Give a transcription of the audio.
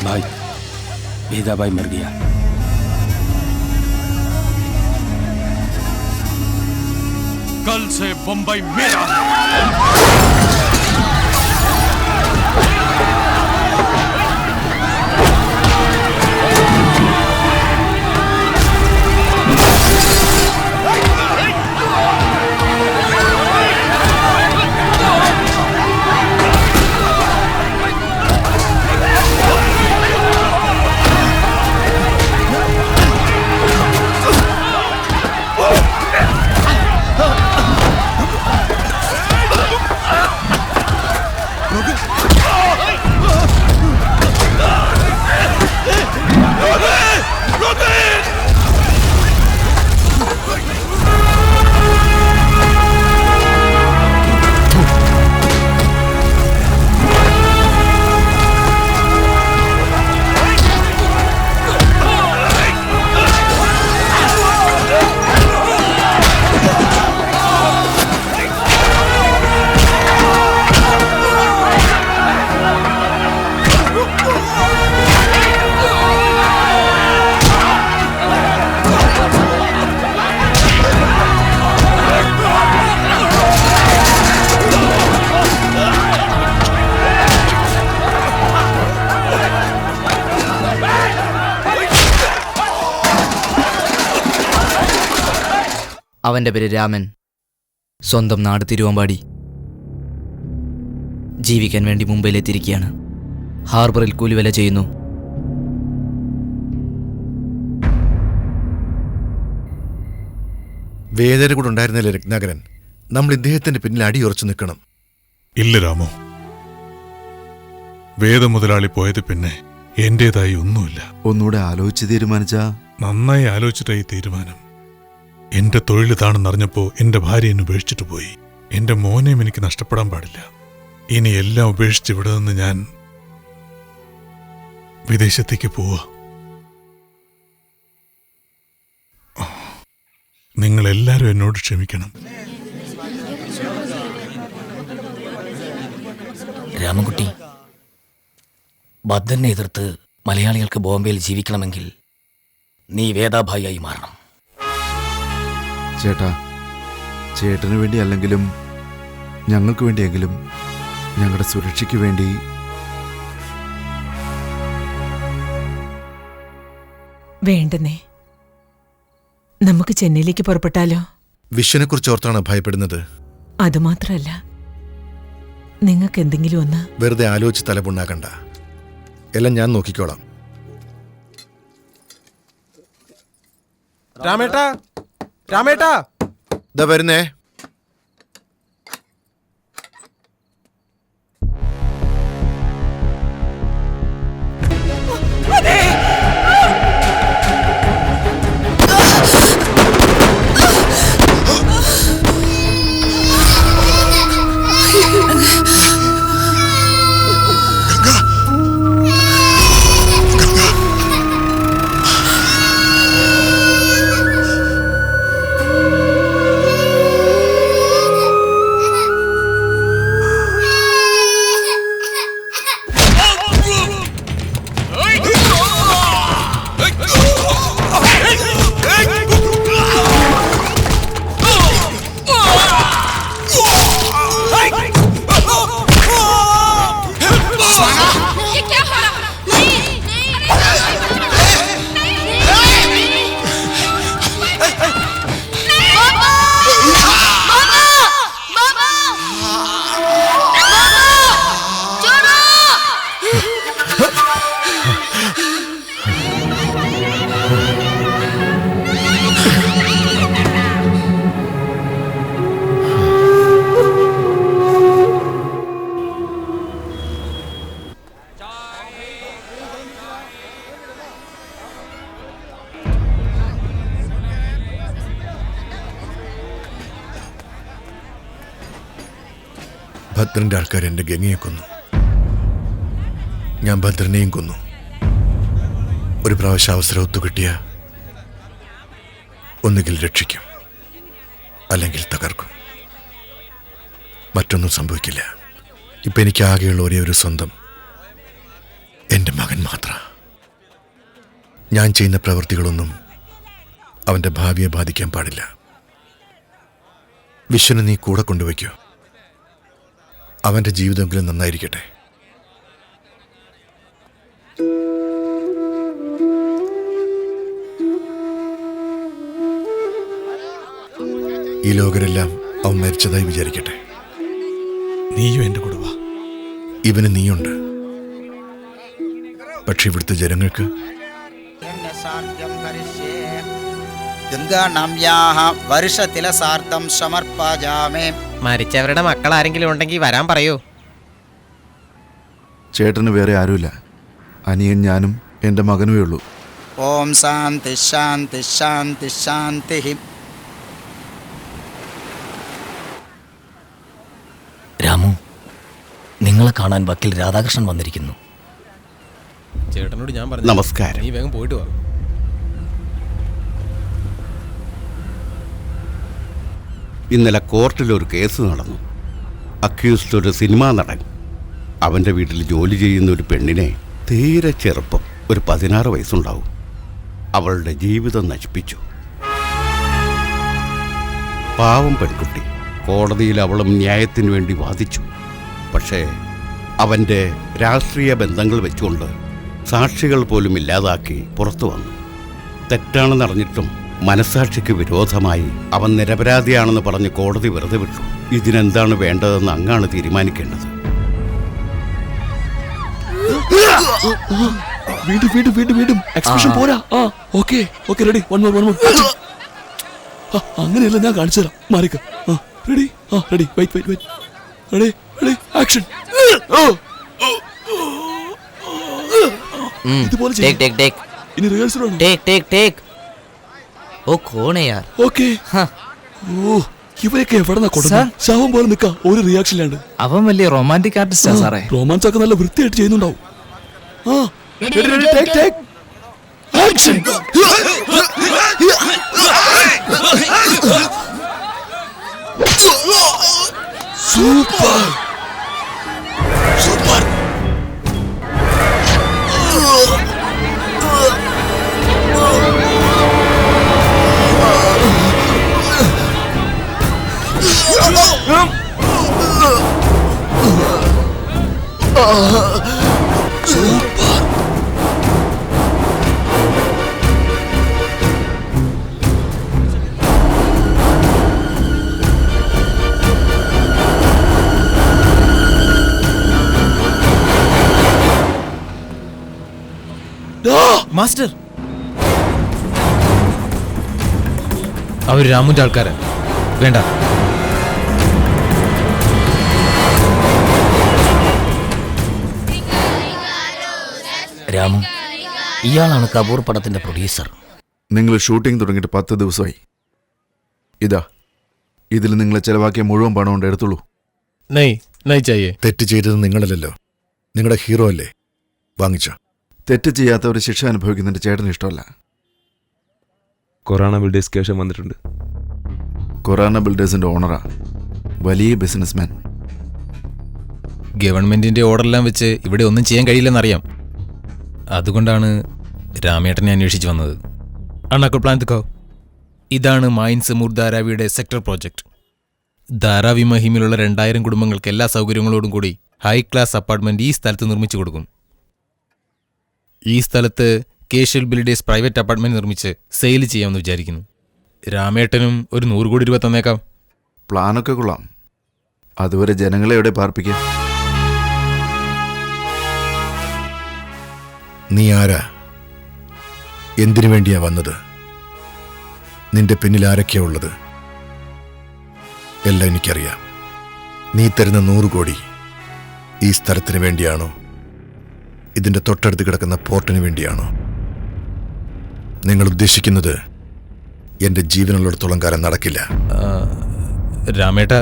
भाई भेदा भाई मर गया। कल से बंबई मेरा है। അവൻ്റെ പേര് രാമൻ. സ്വന്തം നാട് തിരുവമ്പാടി. ജീവിക്കാൻ വേണ്ടി മുംബൈയിലെത്തിയിരിക്കുകയാണ്. ഹാർബറിൽ കൂലിവേല ചെയ്യുന്നു. വേദന കൂടെ ഉണ്ടായിരുന്നല്ലേ രത്നാകരൻ, നമ്മൾ ഇദ്ദേഹത്തിന്റെ പിന്നിൽ അടിയുറച്ചു നിൽക്കണം. ഇല്ല രാമു, വേദ മുതലാളി പോയത് പിന്നെ എന്റേതായി ഒന്നുമില്ല. ഒന്നുകൂടെ ആലോചിച്ച് തീരുമാനിച്ചാ? നന്നായി ആലോചിച്ചിട്ടായി തീരുമാനം. എന്റെ തൊഴിൽ ഇതാണെന്നറിഞ്ഞപ്പോ എന്റെ ഭാര്യ എന്നെ ഉപേക്ഷിച്ചിട്ട് പോയി. എന്റെ മോനെയും എനിക്ക് നഷ്ടപ്പെടാൻ പാടില്ല. ഇനി എല്ലാം ഉപേക്ഷിച്ച് ഇവിടെ നിന്ന് ഞാൻ വിദേശത്തേക്ക് പോവാ. നിങ്ങളെല്ലാരും എന്നോട് ക്ഷമിക്കണം. രാമൻകുട്ടി, ഭദ്രനെ എതിർത്ത് മലയാളികൾക്ക് ബോംബെയിൽ ജീവിക്കണമെങ്കിൽ നീ വേദാഭായിയായി മാറണം. ചേട്ടാ, ചേട്ടന് വേണ്ടി അല്ലെങ്കിലും ഞങ്ങൾക്ക് വേണ്ടിയെങ്കിലും ഞങ്ങളുടെ സുരക്ഷയ്ക്ക് വേണ്ടി വേണ്ടെന്നേ. നമുക്ക് ചെന്നൈയിലേക്ക് പുറപ്പെട്ടാലോ? വിശ്വനെ കുറിച്ച് ഓർത്താണ് ഭയപ്പെടുന്നത്. അതുമാത്രമല്ല, നിങ്ങൾക്ക് എന്തെങ്കിലും ഒന്ന് വെറുതെ ആലോചിച്ച് തലപുണ്ണാക്കണ്ട. എല്ലാം ഞാൻ നോക്കിക്കോളാം. രാമേട്ടാ, രാമേട്ടാ, ഇതാ വരുന്നേ. ഭദ്രന്റെ ആൾക്കാർ എന്റെ ഗംഗയെ കൊന്നു. ഞാൻ ഭദ്രനെയും കൊന്നു. ഒരു പ്രാവശ്യം അവസരം ഒത്തുകിട്ടിയ ഒന്നുകിൽ രക്ഷിക്കും, അല്ലെങ്കിൽ തകർക്കും. മറ്റൊന്നും സംഭവിക്കില്ല. ഇപ്പം എനിക്ക് ആകെയുള്ള ഒരേ ഒരു സ്വന്തം മാത്ര. ഞാൻ ചെയ്യുന്ന പ്രവൃത്തികളൊന്നും അവൻ്റെ ഭാവിയെ ബാധിക്കാൻ പാടില്ല. വിശ്വനെ നീ കൂടെ കൊണ്ടുവയ്ക്കോ. അവൻ്റെ ജീവിതമെങ്കിലും നന്നായിരിക്കട്ടെ. ഈ ലോകരെല്ലാം അവൻ മരിച്ചതായി വിചാരിക്കട്ടെ. നീയും എൻ്റെ കൂടെ വാ. ഇവന് നീയുണ്ട്. പക്ഷെ ഇവിടുത്തെ ജനങ്ങൾക്ക് വർഷത്തിലസാർത്ഥം സമർപ്പാജാമേ. മരിച്ചവരുടെ മക്കൾ ആരെങ്കിലും ഉണ്ടെങ്കിൽ വരാൻ പറയൂ. ചേട്ടന് വേറെ ആരുമില്ല. അനിയൻ ഞാനും എൻ്റെ മകനുമേ ഉള്ളൂ. ഓം ശാന്തി ശാന്തി ശാന്തി ശാന്തി. രാമു, നിങ്ങളെ കാണാൻ വക്കീൽ രാധാകൃഷ്ണൻ വന്നിരിക്കുന്നു. ചേട്ടനോട് ഞാൻ പറഞ്ഞു. നമസ്കാരം. നീ വേഗം പോയിട്ട് വാ. ഇന്നലെ കോർട്ടിലൊരു കേസ് നടന്നു. അക്യൂസ്ഡ് ഒരു സിനിമാ നടൻ. അവൻ്റെ വീട്ടിൽ ജോലി ചെയ്യുന്ന ഒരു പെണ്ണിനെ തീരെ ചെറുപ്പം, ഒരു 16 വയസ്സുണ്ടാവും, അവളുടെ ജീവിതം നശിപ്പിച്ചു. പാവം പെൺകുട്ടി. കോടതിയിൽ അവളും ന്യായത്തിനു വേണ്ടി വാദിച്ചു. പക്ഷേ അവൻ്റെ രാഷ്ട്രീയ ബന്ധങ്ങൾ വെച്ചുകൊണ്ട് സാക്ഷികൾ പോലും ഇല്ലാതാക്കി പുറത്തു വന്നു. തെറ്റാണെന്നറിഞ്ഞിട്ടും മനസാക്ഷിക്ക് വിരോധമായി അവൻ നിരപരാധിയാണെന്ന് പറഞ്ഞ് കോടതി വെറുതെ വിട്ടു. ഇതിനെന്താണ് വേണ്ടതെന്ന് അങ്ങാണ് തീരുമാനിക്കേണ്ടത്. അങ്ങനെയല്ല, ഞാൻ കാണിച്ചു തരാം. മാറിക്ക. Ready? Ready. Wait. Ready. Action. ഇതുപോലെ टेक टेक टेक ഇനി റിഹേഴ്സൽ വേണം. Take take take. ഓ കോണേ യാർ. ഓക്കെ. ഓ, ഇവരൊക്കെ എവിടെ കൊണ്ടുവന്നത്? ശവം പോലെ നിൽക്കാം, ഒരു റിയാക്ഷൻ ഇല്ലാണ്ട്. അവൻ വലിയ റൊമാൻറ്റിക് ആർട്ടിസ്റ്റാ സാറേ. റൊമാൻസ് ഒക്കെ നല്ല വൃത്തിയായിട്ട് ചെയ്യുന്നുണ്ടാവും. ആക്ഷൻ. സൂപ്പർ. മാസ്റ്റർ, അവർ രാമുന്റെ ആൾക്കാരാ. വേണ്ട. രാമു, ഇയാളാണ് കപൂർ പടത്തിന്റെ പ്രൊഡ്യൂസർ. നിങ്ങൾ ഷൂട്ടിംഗ് തുടങ്ങിയിട്ട് 10 ദിവസമായി. ഇതാ, ഇതിൽ നിങ്ങളെ ചെലവാക്കിയ മുഴുവൻ പണം കൊണ്ട് എടുത്തുള്ളൂ. തെറ്റ് ചെയ്തത് നിങ്ങളല്ലല്ലോ, നിങ്ങളുടെ ഹീറോ അല്ലേ. വാങ്ങിച്ചോ. തെറ്റ് ചെയ്യാത്തവർ ശിക്ഷ അനുഭവിക്കുന്നതിന്റെ ചേട്ടന് ഇഷ്ടമല്ല. കൊറോണ ബിൽഡേഴ്സ് കേസ് വന്നിട്ടുണ്ട്. കൊറോണ ബിൽഡേഴ്സിന്റെ ഓണറാ, വലിയ ബിസിനസ്മാൻ. ഗവൺമെന്റിന്റെ ഓർഡറെല്ലാം വെച്ച് ഇവിടെ ഒന്നും ചെയ്യാൻ കഴിയില്ലെന്നറിയാം. അതുകൊണ്ടാണ് രാമേട്ടനെ അന്വേഷിച്ച് വന്നത്. അണ്ണാക്കോ പ്ലാൻ തുക്കോ. ഇതാണ് മൈൻസ് മൂർ ധാരാവിയുടെ സെക്ടർ പ്രോജക്റ്റ്. ധാരാവി മഹിമിലുള്ള 2000 കുടുംബങ്ങൾക്ക് എല്ലാ സൗകര്യങ്ങളോടും കൂടി ഹൈ ക്ലാസ് അപ്പാർട്ട്മെന്റ് ഈ സ്ഥലത്ത് നിർമ്മിച്ചു കൊടുക്കും. ഈ സ്ഥലത്ത് കേഷ്യൽ ബിൽഡേഴ്സ് പ്രൈവറ്റ് അപ്പാർട്ട്മെന്റ് നിർമ്മിച്ച് സെയിൽ ചെയ്യാമെന്ന് വിചാരിക്കുന്നു. രാമേട്ടനും ഒരു 100 കോടി രൂപ തന്നേക്കാം. പ്ലാനൊക്കെ കൊള്ളാം. അതുവരെ ജനങ്ങളെ എവിടെ പാർപ്പിക്കാം? നീ ആരാ? എന്തിനു വേണ്ടിയാ വന്നത്? നിന്റെ പിന്നിൽ ആരൊക്കെയാ ഉള്ളത്? എല്ലാം എനിക്കറിയാം. നീ തരുന്ന 100 കോടി ഈ സ്ഥലത്തിന് വേണ്ടിയാണോ? ഇതിന്റെ തൊട്ടടുത്ത് കിടക്കുന്ന പോർട്ടിന് വേണ്ടിയാണോ? നിങ്ങൾ ഉദ്ദേശിക്കുന്നത് എന്റെ ജീവനുള്ളിടത്തോളം കാലം നടക്കില്ല. രാമേട്ട,